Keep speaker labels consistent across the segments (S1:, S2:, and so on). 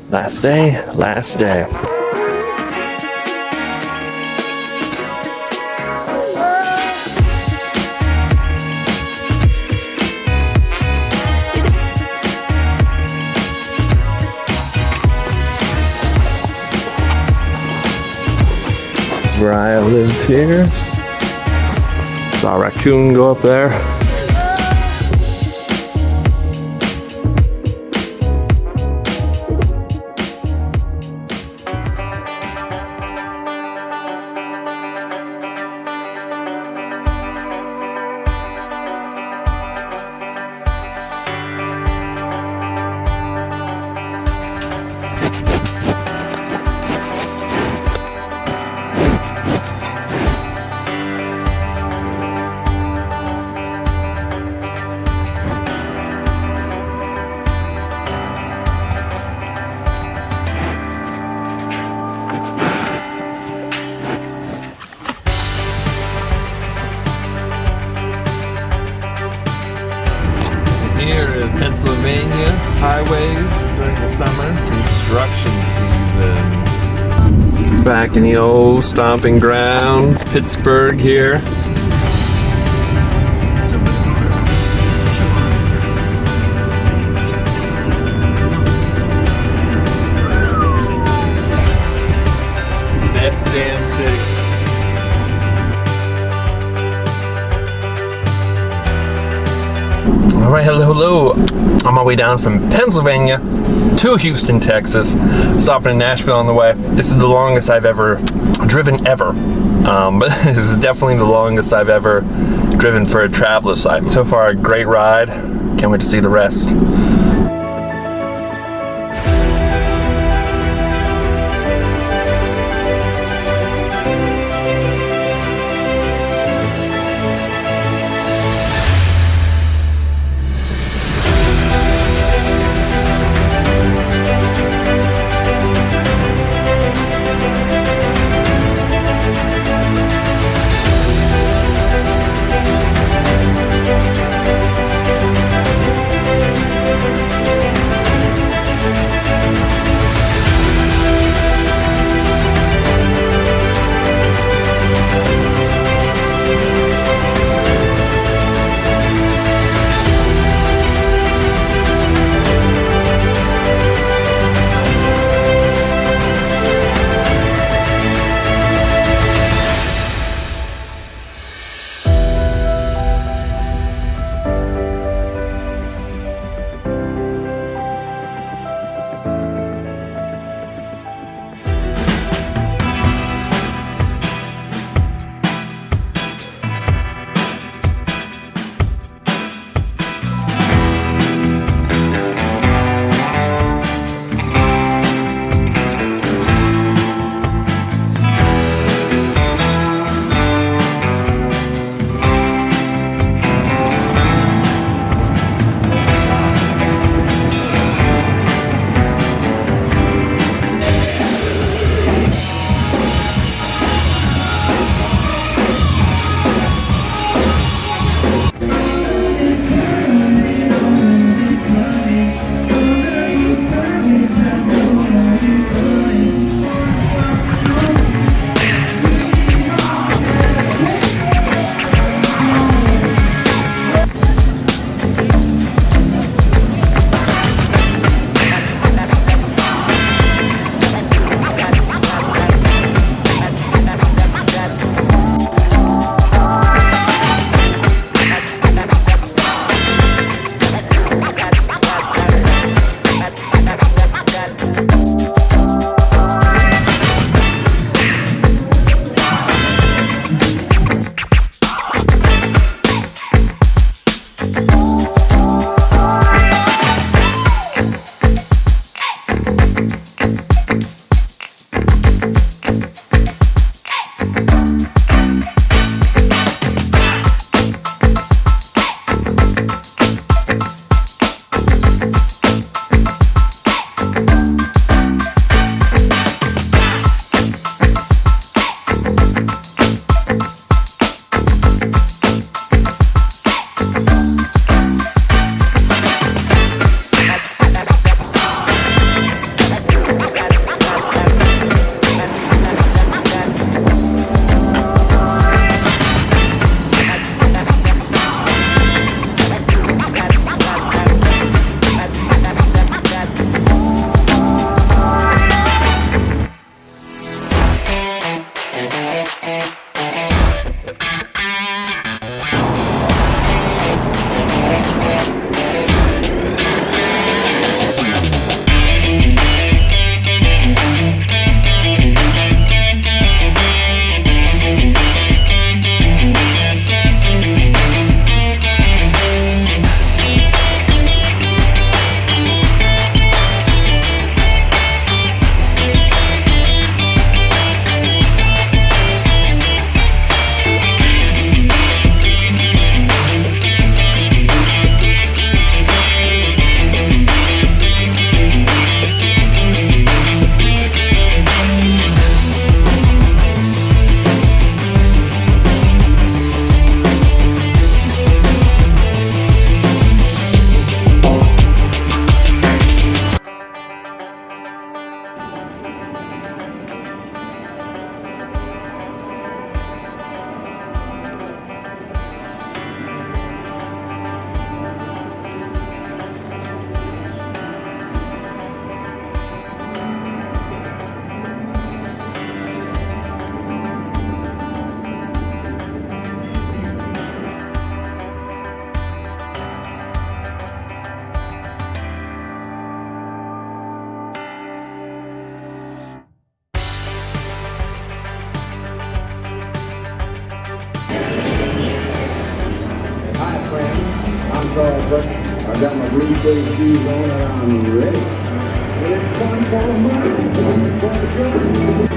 S1: Last day, last day. This is where I live here. Saw a raccoon go up there. Here in Pennsylvania, highways during the summer, construction season. Back in the old stomping ground, Pittsburgh here. Best damn city. All right, hello. On my way down from Pennsylvania to Houston, Texas, stopping in Nashville on the way. This is the longest I've ever driven ever, but this is definitely the longest I've ever driven for a traveler site. So far, a great ride. Can't wait to see the rest.
S2: all, but I got my green suede shoes on and I'm ready. It's fun for the money, fun for the fun.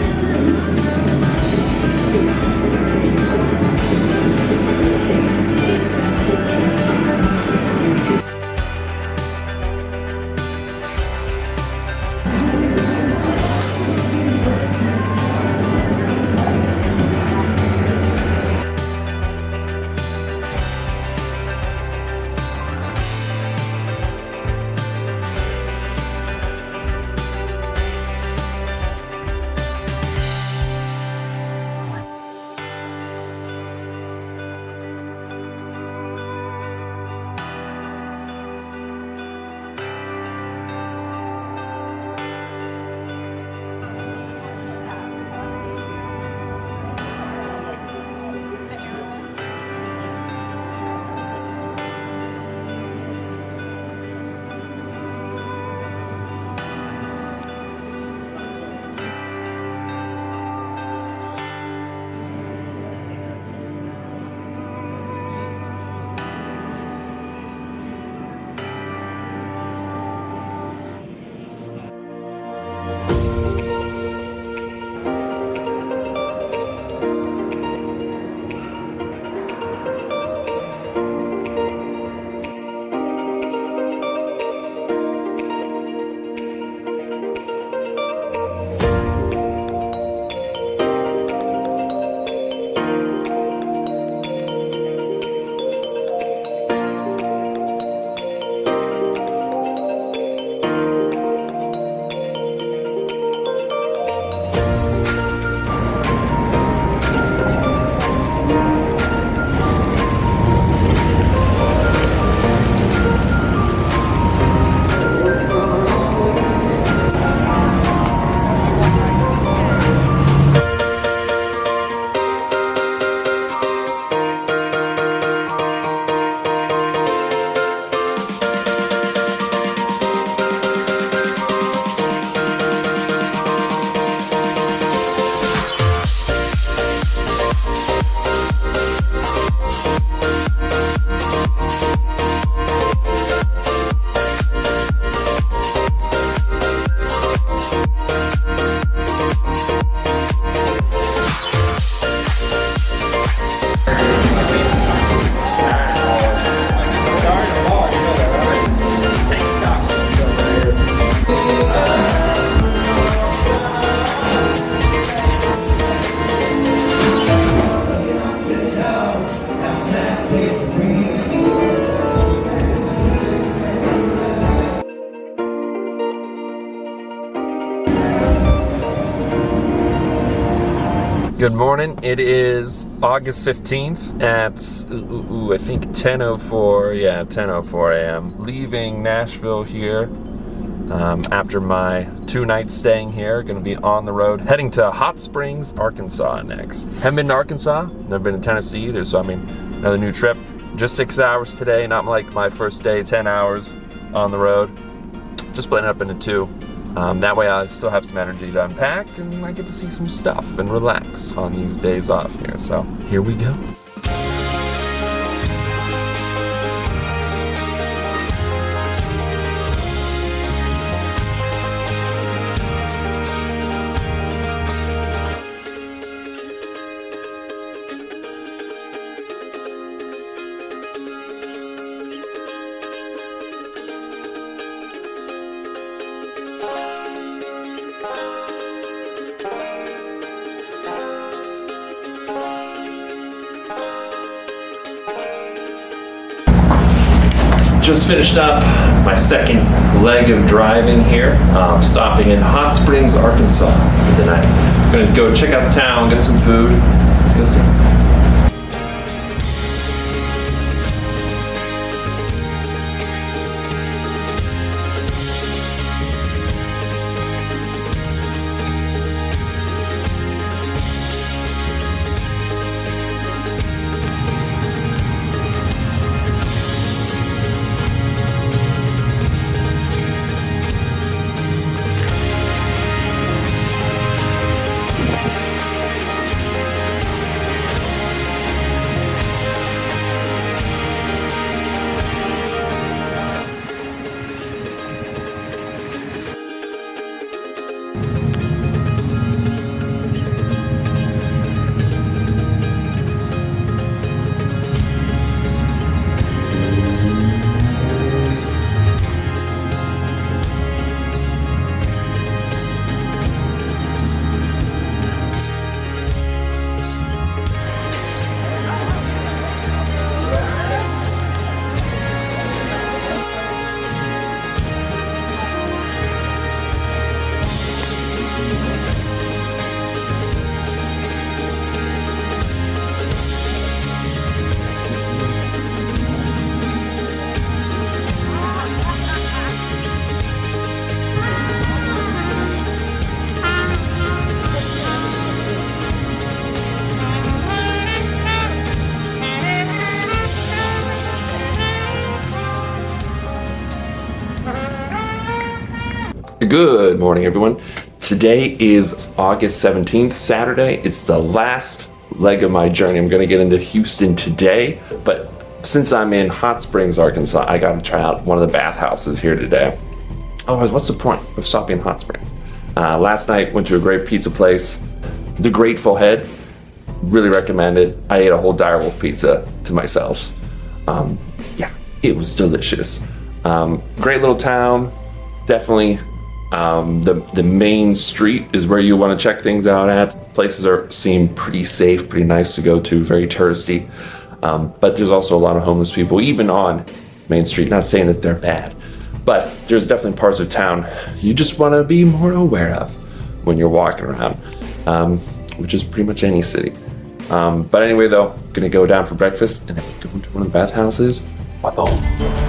S1: Good morning. It is August 15th at, I think 10:04, 10:04 a.m. Leaving Nashville here after my 2 nights staying here. Going to be on the road, heading to Hot Springs, Arkansas next. Haven't been to Arkansas, never been to Tennessee either, so I mean, another new trip. Just 6 hours today, not like my first day, 10 hours on the road. Just splitting it up into 2. That way I still have some energy to unpack and I get to see some stuff and relax on these days off here. So here we go. Just finished up my second leg of driving here, stopping in Hot Springs, Arkansas for the night. I'm gonna go check out town, get some food. Let's go see. Good morning, everyone. Today is August 17th, Saturday. It's the last leg of my journey. I'm going to get into Houston today, but since I'm in Hot Springs, Arkansas, I got to try out one of the bathhouses here today. Otherwise, what's the point of stopping in Hot Springs? Last night, went to a great pizza place, The Grateful Head. Really recommend it. I ate a whole direwolf pizza to myself. Yeah, it was delicious. Great little town. Definitely the main street is where you want to check things out at. Places seem pretty safe, pretty nice to go to, very touristy. But there's also a lot of homeless people, even on Main Street. Not saying that they're bad, but there's definitely parts of town you just want to be more aware of when you're walking around, which is pretty much any city. But anyway, though, gonna go down for breakfast and then we'll go into one of the bathhouses. Bye-bye.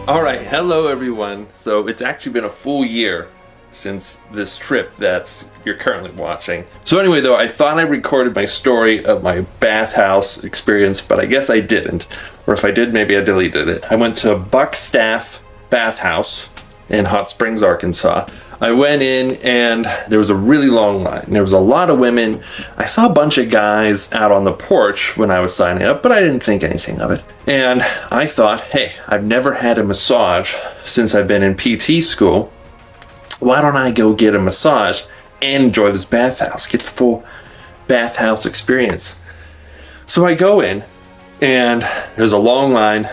S1: All right, hello everyone. So it's actually been a full year since this trip that you're currently watching. So anyway, though, I thought I recorded my story of my bathhouse experience, but I guess I didn't. Or if I did, maybe I deleted it. I went to Buckstaff Bathhouse in Hot Springs, Arkansas. I went in and there was a really long line. There was a lot of women. I saw a bunch of guys out on the porch when I was signing up, but I didn't think anything of it. And I thought, hey, I've never had a massage since I've been in PT school. Why don't I go get a massage and enjoy this bathhouse, get the full bathhouse experience? So I go in and there's a long line,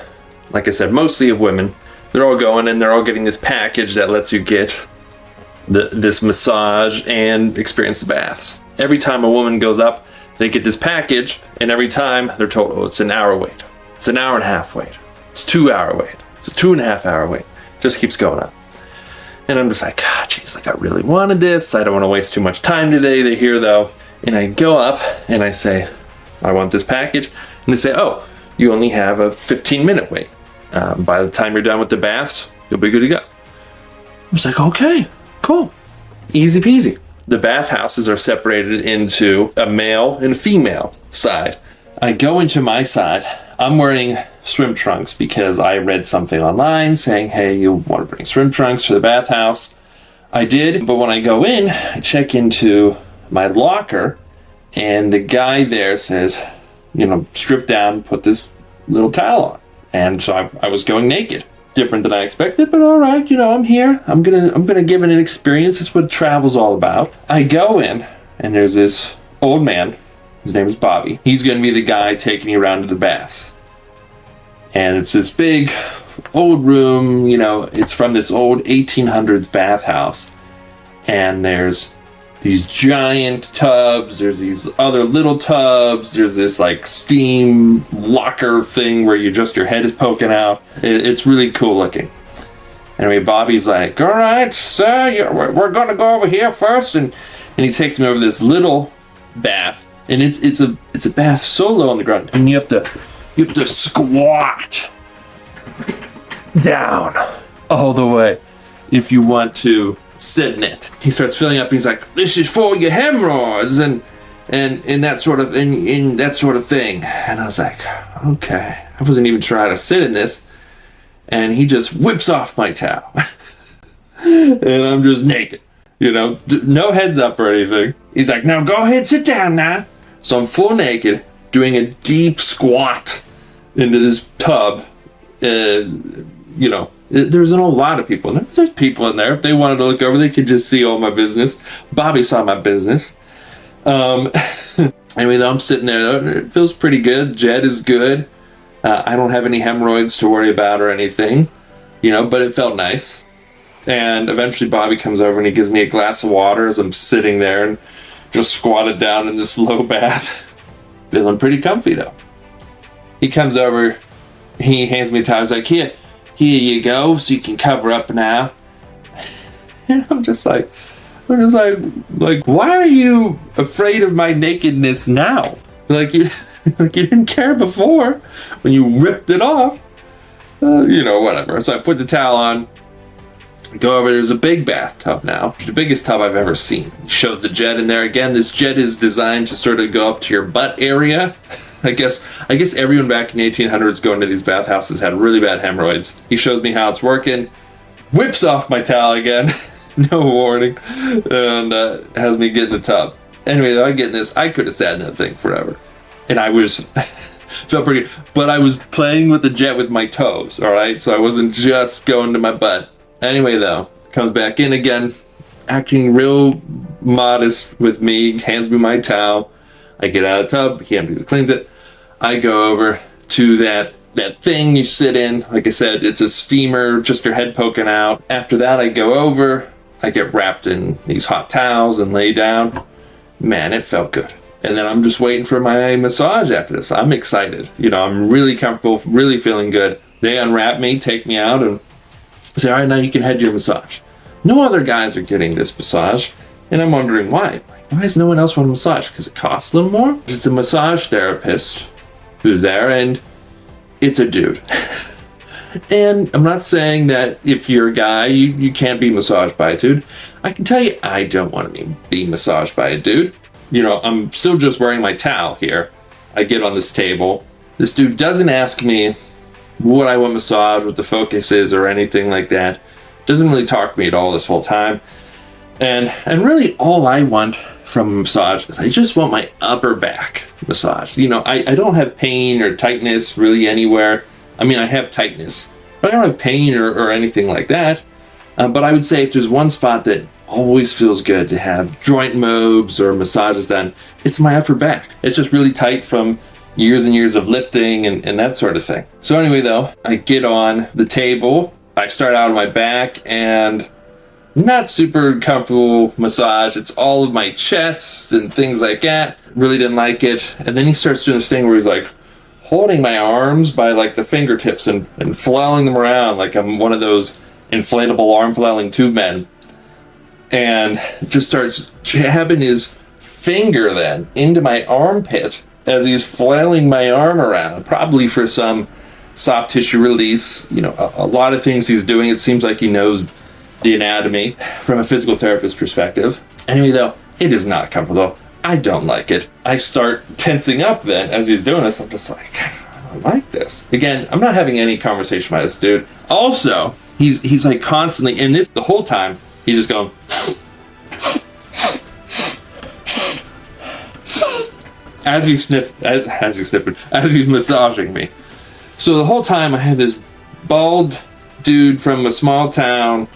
S1: like I said, mostly of women. They're all going and they're all getting this package that lets you get this massage and experience the baths. Every time a woman goes up, they get this package, and every time they're told, oh, it's an hour wait. It's an hour and a half wait. It's 2 hour wait. It's a 2.5 hour wait. Just keeps going up. And I'm just like, ah, geez, like I really wanted this. I don't want to waste too much time today. They're here though. And I go up and I say, I want this package. And they say, oh, you only have a 15-minute wait. By the time you're done with the baths, you'll be good to go. I was like, okay, cool. Easy peasy. The bathhouses are separated into a male and a female side. I go into my side. I'm wearing swim trunks because I read something online saying, hey, you want to bring swim trunks for the bathhouse. I did, but when I go in, I check into my locker and the guy there says, you know, strip down, put this
S3: little towel on. And so I was going naked. Different than I expected, but all right, I'm here. I'm gonna give it an experience. That's what travel's all about. I go in, and there's this old man. His name is Bobby. He's gonna be the guy taking you around to the baths. And it's this big old room, it's from this old 1800s bathhouse. And there's these giant tubs, there's these other little tubs, there's this like steam locker thing where your head is poking out. It's really cool looking. Anyway, Bobby's like, all right, sir, we're gonna go over here first, and he takes me over this little bath, and it's a bath so low on the ground, and you have to squat down all the way if you want to sit in it. He starts filling up. He's like, "This is for your hemorrhoids and that sort of thing." And I was like, "Okay." I wasn't even sure how to sit in this, and he just whips off my towel, and I'm just naked. No heads up or anything. He's like, "Now go ahead, sit down now." So I'm full naked, doing a deep squat into this tub. There's a lot of people in there. There's people in there. If they wanted to look over, they could just see all my business. Bobby saw my business. Anyway, though, I'm sitting there. It feels pretty good. Jed is good. I don't have any hemorrhoids to worry about or anything, but it felt nice. And eventually Bobby comes over and he gives me a glass of water as I'm sitting there and just squatted down in this low bath. Feeling pretty comfy, though. He comes over. He hands me a towel. He's like, here you go, so you can cover up now. And I'm just like, why are you afraid of my nakedness now? Like you didn't care before when you ripped it off. Whatever. So I put the towel on, go over. There's a big bathtub now, the biggest tub I've ever seen. It shows the jet in there. Again, this jet is designed to sort of go up to your butt area. I guess everyone back in the 1800s going to these bathhouses had really bad hemorrhoids. He shows me how it's working, whips off my towel again, no warning, and has me get in the tub. Anyway, I get in this. I could have sat in that thing forever, and I was felt pretty. But I was playing with the jet with my toes. All right, so I wasn't just going to my butt. Anyway, though, comes back in again, acting real modest with me. Hands me my towel. I get out of the tub. He empties it, cleans it. I go over to that thing you sit in. Like I said, it's a steamer, just your head poking out. After that, I go over. I get wrapped in these hot towels and lay down. Man, it felt good. And then I'm just waiting for my massage after this. I'm excited. I'm really comfortable, really feeling good. They unwrap me, take me out, and say, all right, now you can head to your massage. No other guys are getting this massage, and I'm wondering why. Why does no one else want a massage? Because it costs a little more? It's a massage therapist who's there, and it's a dude. And I'm not saying that if you're a guy, you can't be massaged by a dude. I can tell you, I don't want to be massaged by a dude. I'm still just wearing my towel here. I get on this table. This dude doesn't ask me what I want massaged, what the focus is, or anything like that. Doesn't really talk to me at all this whole time. And really all I want from a massage is I just want my upper back massaged. I don't have pain or tightness really anywhere. I mean, I have tightness, but I don't have pain or anything like that. But I would say if there's one spot that always feels good to have joint mobs or massages done, it's my upper back. It's just really tight from years and years of lifting and that sort of thing. So anyway, though, I get on the table. I start out on my back and not super comfortable massage. It's all of my chest and things like that. Really didn't like it. And then he starts doing this thing where he's like holding my arms by like the fingertips and flailing them around like I'm one of those inflatable arm flailing tube men. And just starts jabbing his finger then into my armpit as he's flailing my arm around, probably for some soft tissue release. A lot of things he's doing. It seems like he knows the anatomy from a physical therapist perspective. Anyway, though, it is not comfortable. I don't like it. I start tensing up then as he's doing this. I'm just like, I don't like this. Again, I'm not having any conversation about this dude. Also, he's like constantly in this the whole time. He's just going as he's massaging me. So the whole time I have this bald dude from a small town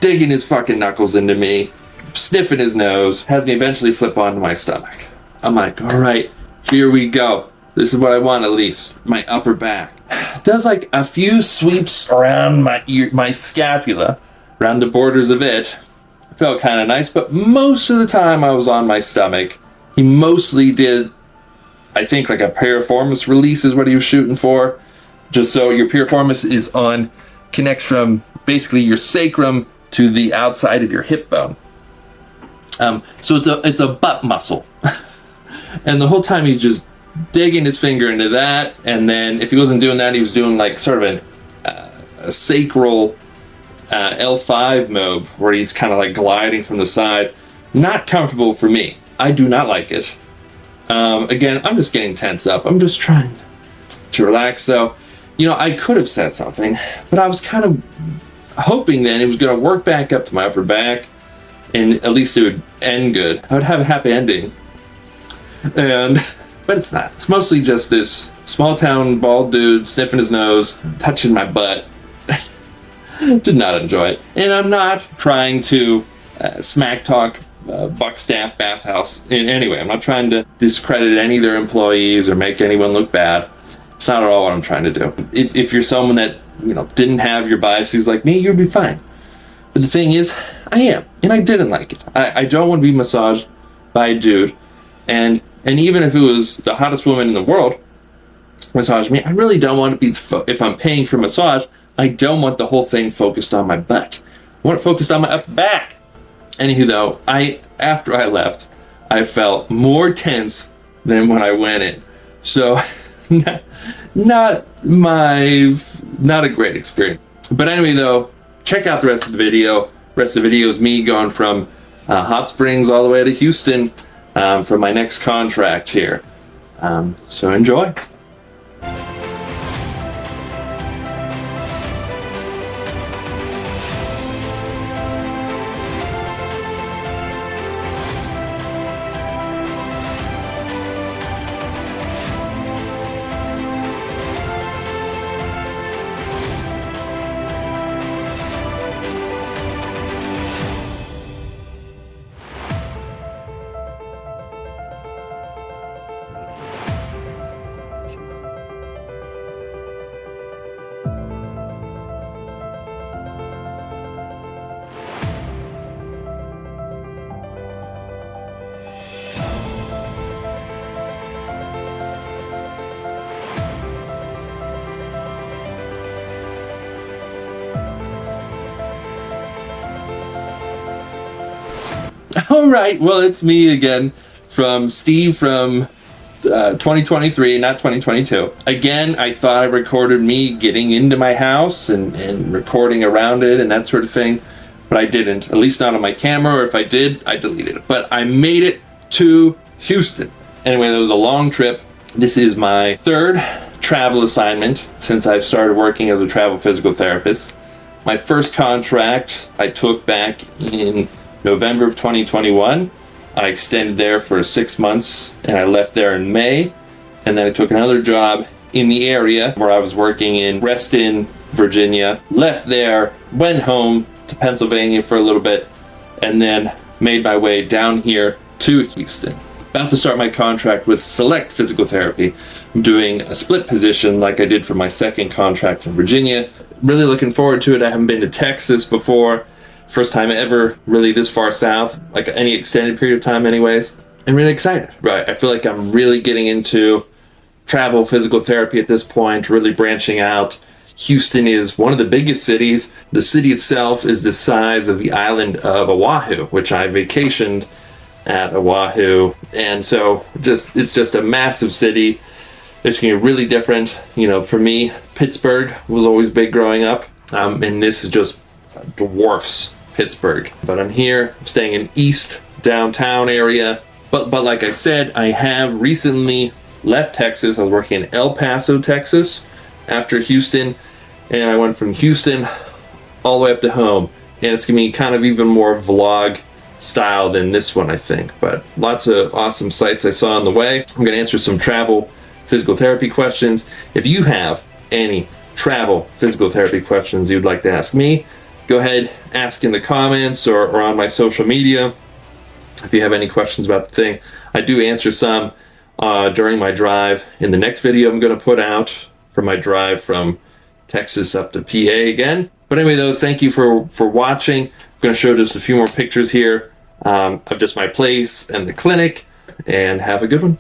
S3: digging his fucking knuckles into me, sniffing his nose, has me eventually flip onto my stomach. I'm like, all right, here we go. This is what I want, at least. My upper back. Does like a few sweeps around my scapula, around the borders of it. Felt kind of nice, but most of the time I was on my stomach. He mostly did, I think, like a piriformis release is what he was shooting for. Just so your piriformis connects from basically your sacrum to the outside of your hip bone. So it's a butt muscle. And the whole time he's just digging his finger into that, and then if he wasn't doing that, he was doing like sort of a sacral L5 move where he's kind of like gliding from the side. Not comfortable for me. I do not like it. Again, I'm just getting tense up. I'm just trying to relax though. You know, I could have said something, but I was kind of hoping then it was going to work back up to my upper back, and at least it would end good. I would have a happy ending. But it's not. It's mostly just this small town bald dude sniffing his nose, touching my butt. Did not enjoy it. And I'm not trying to smack talk Buckstaff Bathhouse in any way. I'm not trying to discredit any of their employees or make anyone look bad. It's not at all what I'm trying to do. If you're someone that, you know, didn't have your biases like me, you'd be fine. But the thing is, I am, and I didn't like it. I don't want to be massaged by a dude, and even if it was the hottest woman in the world massage me, I really don't want to be, if I'm paying for massage, I don't want the whole thing focused on my butt. I want it focused on my upper back. Anywho
S1: though, after I left, I felt more tense than when I went in. So, not a great experience. But anyway though, check out the rest of the video. The rest of the video is me going from Hot Springs all the way to Houston for my next contract here. So enjoy. All right, well, it's me again, from Steve from 2023, not 2022. Again, I thought I recorded me getting into my house and recording around it and that sort of thing, but I didn't, at least not on my camera, or if I did, I deleted it. But I made it to Houston. Anyway, that was a long trip. This is my third travel assignment since I've started working as a travel physical therapist. My first contract I took back in November of 2021. I extended there for 6 months and I left there in May. And then I took another job in the area where I was working in Reston, Virginia. Left there, went home to Pennsylvania for a little bit, and then made my way down here to Houston. About to start my contract with Select Physical Therapy. I'm doing a split position like I did for my second contract in Virginia. Really looking forward to it. I haven't been to Texas before. First time ever really this far south, like any extended period of time anyways. I'm really excited. Right, I feel like I'm really getting into travel physical therapy at this point, really branching out. Houston is one of the biggest cities. The city itself is the size of the island of Oahu, which I vacationed at Oahu. And so it's just a massive city. It's going to be really different. You know, for me, Pittsburgh was always big growing up. And this is just dwarfs Pittsburgh. But I'm here, I'm staying in East downtown area. But like I said, I have recently left Texas. I was working in El Paso, Texas after Houston, and I went from Houston all the way up to home. And it's gonna be kind of even more vlog style than this one, I think. But lots of awesome sights I saw on the way. I'm gonna answer some travel physical therapy questions. If you have
S3: any travel physical therapy questions you'd like to ask me, go ahead, ask in the comments or on my social media. If you have any questions about the thing, I do answer some during my drive in the next video I'm going to put out for my drive from Texas up to PA again. But anyway, though, thank you for watching. I'm going to show just a few more pictures here of just my place and the clinic, and have a good one.